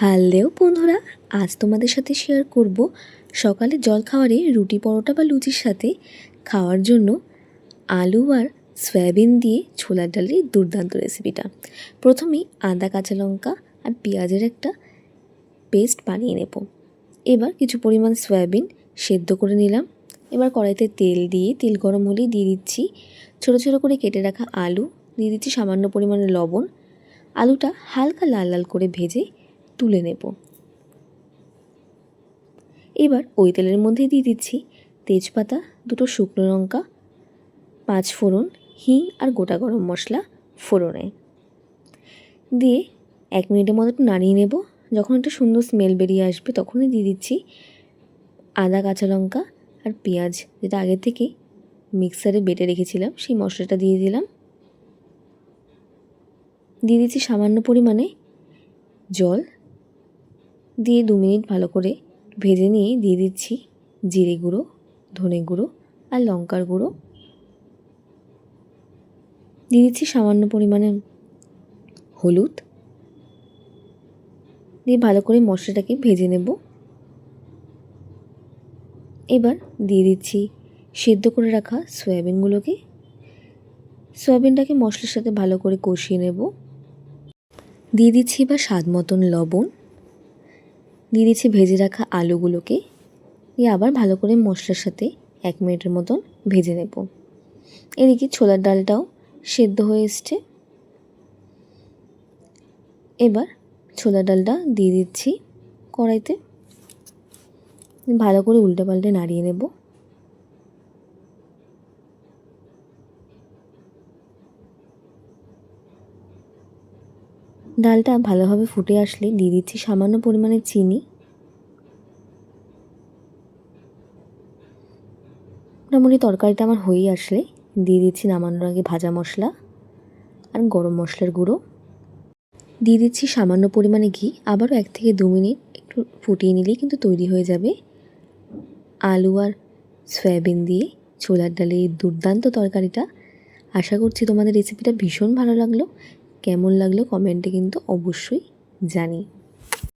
Hello বন্ধুরা, আজ তোমাদের সাথে শেয়ার করব সকালে জলখাবারে রুটি পরোটা বা লুচির সাথে খাওয়ার জন্য আলু আর সয়াবিন দিয়ে ছোলার ডালের দুর্দান্ত রেসিপিটা। প্রথমেই আদা, কাঁচা লঙ্কা আর পেঁয়াজের একটা পেস্ট বানিয়ে নেব। এবার কিছু পরিমাণ সয়াবিন সেদ্ধ করে নিলাম। এবার কড়াইতে তেল গরম হলেই দিয়ে দিচ্ছি ছোটো ছোটো করে কেটে রাখা আলু, দিয়ে দিচ্ছি সামান্য পরিমাণে লবণ। আলুটা হালকা লাল লাল করে ভেজে তুলে নেব। এবার ওই তেলের মধ্যে দিয়ে দিচ্ছি তেজপাতা, দুটো শুকনো লঙ্কা, 5 ফোড়ন, হিং আর গোটা গরম মশলা ফোড়নে দিয়ে 1 মিনিটের মতো একটু নাড়িয়ে নেব। যখন একটা সুন্দর স্মেল বেরিয়ে আসবে তখনই দিয়ে দিচ্ছি আদা, কাঁচা লঙ্কা আর পেঁয়াজ, যেটা আগে থেকে মিক্সারে বেটে রেখেছিলাম সেই মশলাটা দিয়ে দিলাম। দিয়ে দিচ্ছি সামান্য পরিমাণে জল, দিয়ে 2 মিনিট ভালো করে ভেজে নিয়ে দিয়ে দিচ্ছি জিরে গুঁড়ো, ধনে গুঁড়ো আর লঙ্কার গুঁড়ো। দিয়ে দিচ্ছি সামান্য পরিমাণে হলুদ, দিয়ে ভালো করে মশলাটাকে ভেজে নেব। এবার দিয়ে দিচ্ছি সেদ্ধ করে রাখা সয়াবিনটাকে মশলার সাথে ভালো করে কষিয়ে নেব। দিয়ে দিচ্ছি এবার স্বাদ মতন লবণ, দিয়ে দিচ্ছি ভেজে রাখা আলুগুলোকে, দিয়ে আবার ভালো করে মশলার সাথে 1 মিনিটের মতন ভেজে নেব। এদিকে ছোলার ডালটাও সেদ্ধ হয়ে এসছে। এবার ছোলার ডালটা দিয়ে দিচ্ছি কড়াইতে, ভালো করে উল্টে পাল্টে নাড়িয়ে নেব। ডালটা ভালোভাবে ফুটে আসলে দিয়ে দিচ্ছি সামান্য পরিমাণে চিনি। মোটামুটি তরকারিটা আমার হয়েই আসলে দিয়ে দিচ্ছি নামানোর আগে ভাজা মশলা আর গরম মশলার গুঁড়ো। দিয়ে দিচ্ছি সামান্য পরিমাণে ঘি। আবারও 1 থেকে 2 মিনিট একটু ফুটিয়ে নিলেই কিন্তু তৈরি হয়ে যাবে আলু আর সয়াবিন দিয়ে ছোলার ডালের এই দুর্দান্ত তরকারিটা। আশা করছি তোমাদের রেসিপিটা ভীষণ ভালো লাগলো। কেমন লাগলো কমেন্টে কিন্তু অবশ্যই জানিও।